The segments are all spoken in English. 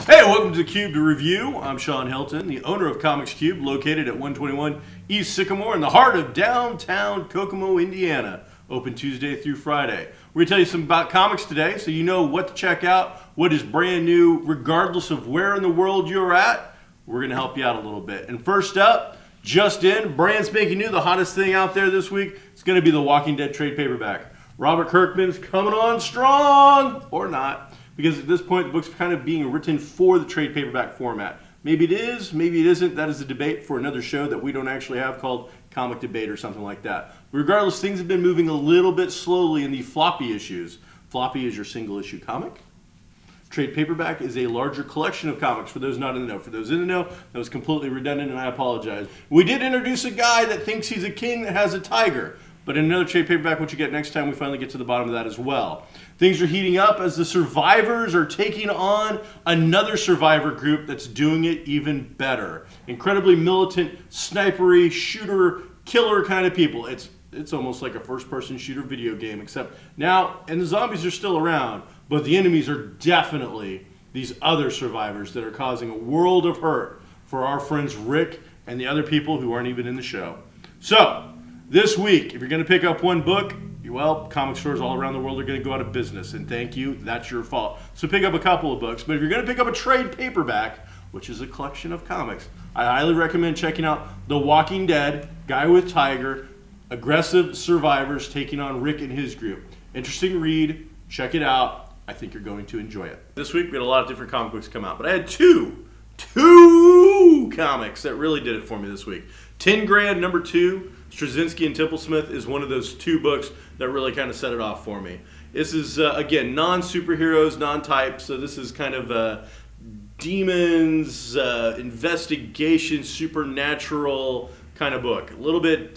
Hey, welcome to Cube to Review. I'm Sean Hilton, the owner of Comics Cube, located at 121 East Sycamore in the heart of downtown Kokomo, Indiana. Open Tuesday through Friday. We're going to tell you some about comics today so you know what to check out, what is brand new, regardless of where in the world you're at. We're going to help you out a little bit. And first up, just in, brand spanking new, the hottest thing out there this week is going to be the Walking Dead trade paperback. Robert Kirkman's coming on strong, or not. Because at this point, the book's kind of being written for the trade paperback format. Maybe it is, maybe it isn't. That is a debate for another show that we don't actually have called Comic Debate or something like that. Regardless, things have been moving a little bit slowly in the floppy issues. Floppy is your single issue comic. Trade paperback is a larger collection of comics for those not in the know. For those in the know, that was completely redundant and I apologize. We did introduce a guy that thinks he's a king that has a tiger. But in another trade paperback, what you get next time, we finally get to the bottom of that as well. Things are heating up as the survivors are taking on another survivor group that's doing it even better. Incredibly militant, snipery, shooter, killer kind of people. It's almost like a first-person shooter video game, except now, and the zombies are still around, but the enemies are definitely these other survivors that are causing a world of hurt for our friends Rick and the other people who aren't even in the show. So, this week, if you're going to pick up one book, well, comic stores all around the world are going to go out of business, and thank you, that's your fault. So pick up a couple of books, but if you're going to pick up a trade paperback, which is a collection of comics, I highly recommend checking out The Walking Dead, Guy with Tiger, aggressive survivors taking on Rick and his group. Interesting read, check it out, I think you're going to enjoy it. This week we had a lot of different comic books come out, but I had two comics that really did it for me this week. 10 Grand number 2, Straczynski and Templesmith is one of those two books that really kind of set it off for me. This is, again, non-superheroes, non-type, so this is kind of demons, investigation, supernatural kind of book. A little bit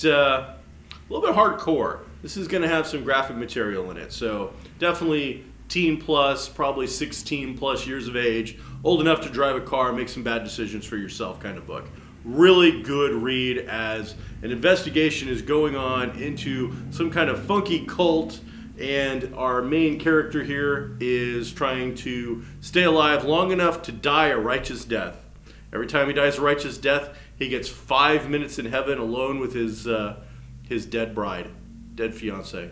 hardcore. This is going to have some graphic material in it, so definitely teen plus, probably 16 plus years of age, old enough to drive a car and make some bad decisions for yourself kind of book. Really good read as an investigation is going on into some kind of funky cult, and our main character here is trying to stay alive long enough to die a righteous death. Every time he dies a righteous death, he gets 5 minutes in heaven alone with his dead bride, dead fiance.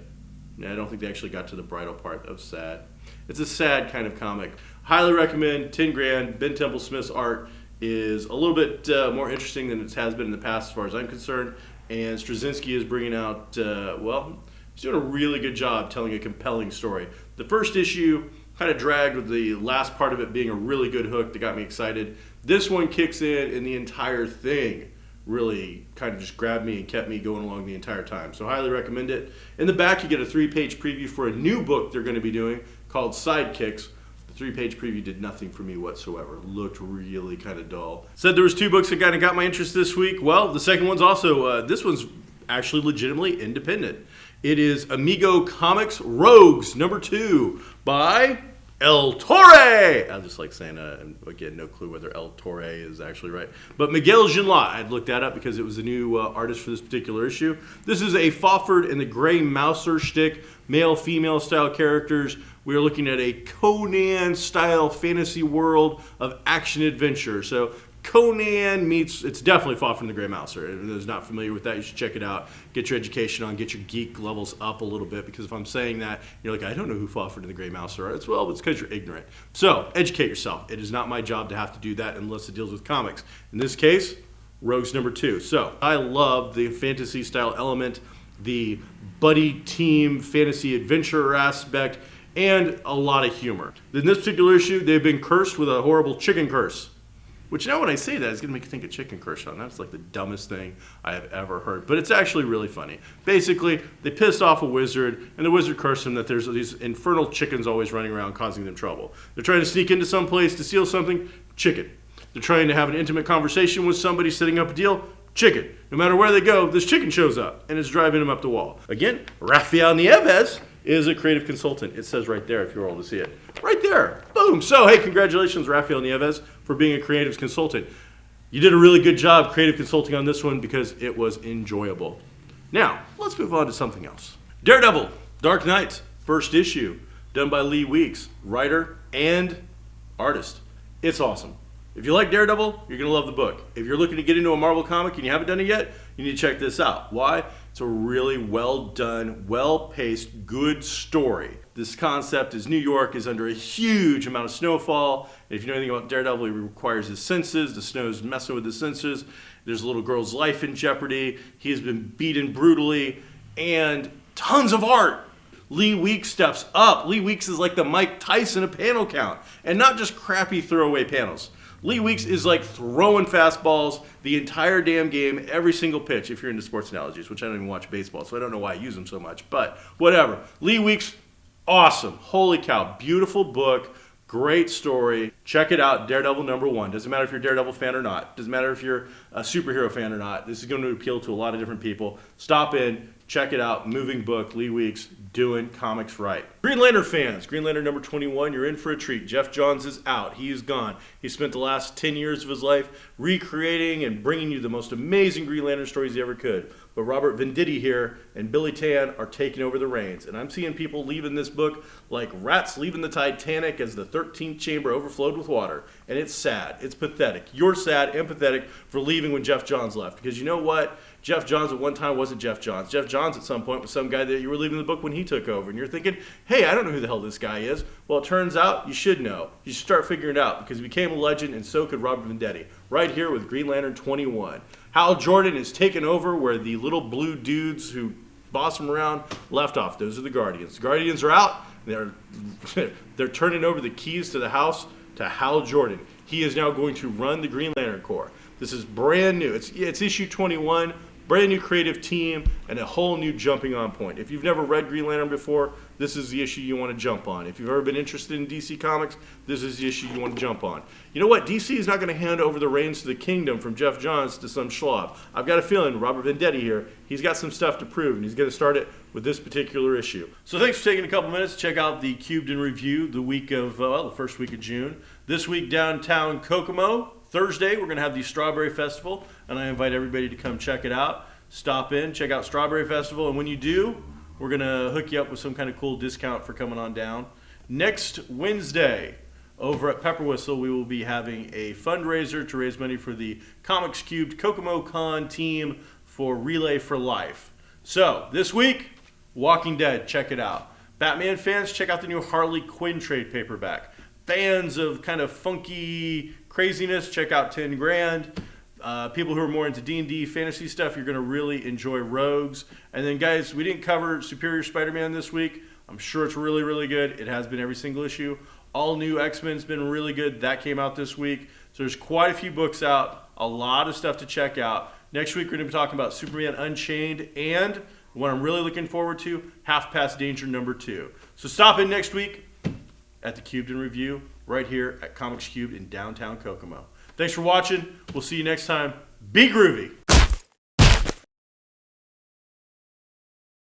I don't think they actually got to the bridal part. That was sad. It's a sad kind of comic. Highly recommend 10 Grand. Ben Templesmith's art is a little bit more interesting than it has been in the past as far as I'm concerned. And Straczynski is bringing out, he's doing a really good job telling a compelling story. The first issue kind of dragged with the last part of it being a really good hook that got me excited. This one kicks in and the entire thing really kind of just grabbed me and kept me going along the entire time. So highly recommend it. In the back you get a 3-page preview for a new book they're going to be doing called Sidekicks. The 3-page preview did nothing for me whatsoever. Looked really kind of dull. Said there was 2 books that kind of got my interest this week. Well, the second one's also, this one's actually legitimately independent. It is Amigo Comics Rogues number 2 by El Torre. I just like saying, again, no clue whether El Torre is actually right. But Miguel Ginlat, I'd looked that up because it was the new artist for this particular issue. This is a Fawford and the Gray Mouser shtick, male-female style characters. We are looking at a Conan-style fantasy world of action-adventure. So Conan meets, it's definitely Fawford and the Gray Mouser. If those not familiar with that, you should check it out. Get your education on, get your geek levels up a little bit, because if I'm saying that, you're like, I don't know who Fawford and the Gray Mouser are. It's because you're ignorant. So, educate yourself. It is not my job to have to do that unless it deals with comics. In this case, Rogues number 2. So, I love the fantasy style element, the buddy team fantasy adventure aspect, and a lot of humor. In this particular issue, they've been cursed with a horrible chicken curse. Which now when I say that, it's going to make you think of chicken curse, Sean. That's like the dumbest thing I have ever heard. But it's actually really funny. Basically, they pissed off a wizard, and the wizard cursed him that there's these infernal chickens always running around causing them trouble. They're trying to sneak into some place to steal something, chicken. They're trying to have an intimate conversation with somebody setting up a deal, chicken. No matter where they go, this chicken shows up, and it's driving them up the wall. Again, Rafael Nieves is a creative consultant. It says right there if you're able to see it. Right there. Boom. So, hey, congratulations, Rafael Nieves, for being a creative consultant. You did a really good job creative consulting on this one because it was enjoyable. Now, let's move on to something else. Daredevil, Dark Knight, first issue, done by Lee Weeks, writer and artist. It's awesome. If you like Daredevil, you're going to love the book. If you're looking to get into a Marvel comic and you haven't done it yet, you need to check this out. Why? It's a really well done, well-paced, good story. This concept is New York is under a huge amount of snowfall. And if you know anything about Daredevil, he requires his senses. The snow's messing with his senses. There's a little girl's life in jeopardy. He has been beaten brutally. And tons of art. Lee Weeks steps up. Lee Weeks is like the Mike Tyson of panel count. And not just crappy throwaway panels. Lee Weeks is like throwing fastballs the entire damn game, every single pitch, if you're into sports analogies, which I don't even watch baseball, so I don't know why I use them so much. But whatever. Lee Weeks, awesome. Holy cow. Beautiful book. Great story. Check it out. Daredevil #1. Doesn't matter if you're a Daredevil fan or not. Doesn't matter if you're a superhero fan or not. This is going to appeal to a lot of different people. Stop in. Check it out. Moving book. Lee Weeks doing comics right. Green Lantern fans. Green Lantern #21. You're in for a treat. Geoff Johns is out. He is gone. He spent the last 10 years of his life recreating and bringing you the most amazing Green Lantern stories he ever could. But Robert Venditti here and Billy Tan are taking over the reins. And I'm seeing people leaving this book like rats leaving the Titanic as the 13th chamber overflowed with water. And it's sad. It's pathetic. You're sad and pathetic for leaving when Geoff Johns left. Because you know what? Geoff Johns at one time wasn't Geoff Johns. Geoff Johns at some point was some guy that you were leaving the book when he took over. And you're thinking, hey, I don't know who the hell this guy is. Well, it turns out you should know. You should start figuring it out because he became a legend and so could Robert Venditti. Right here with Green Lantern 21. Hal Jordan is taking over where the little blue dudes who boss him around left off. Those are the Guardians. The Guardians are out. They're turning over the keys to the house to Hal Jordan. He is now going to run the Green Lantern Corps. This is brand new. It's issue 21. Brand new creative team and a whole new jumping on point. If you've never read Green Lantern before, this is the issue you want to jump on. If you've ever been interested in DC Comics, this is the issue you want to jump on. You know what? DC is not going to hand over the reins to the kingdom from Geoff Johns to some schlub. I've got a feeling Robert Venditti here, he's got some stuff to prove, and he's going to start it with this particular issue. So thanks for taking a couple minutes to check out the Cubed in Review the week of, the first week of June. This week downtown Kokomo. Thursday, we're going to have the Strawberry Festival, and I invite everybody to come check it out. Stop in, check out Strawberry Festival, and when you do, we're going to hook you up with some kind of cool discount for coming on down. Next Wednesday, over at Pepper Whistle, we will be having a fundraiser to raise money for the Comics Cubed Kokomo Con team for Relay for Life. So, this week, Walking Dead, check it out. Batman fans, check out the new Harley Quinn trade paperback. Fans of kind of funky craziness, check out 10 Grand. People who are more into D&D fantasy stuff, you're going to really enjoy Rogues. And then, guys, we didn't cover Superior Spider-Man this week. I'm sure it's really, really good. It has been every single issue. All new X-Men's been really good. That came out this week. So there's quite a few books out, a lot of stuff to check out. Next week, we're going to be talking about Superman Unchained and what I'm really looking forward to, Half Past Danger #2. So stop in next week at the Cubed in Review right here at Comics Cubed in downtown Kokomo. Thanks for watching. We'll see you next time. Be groovy.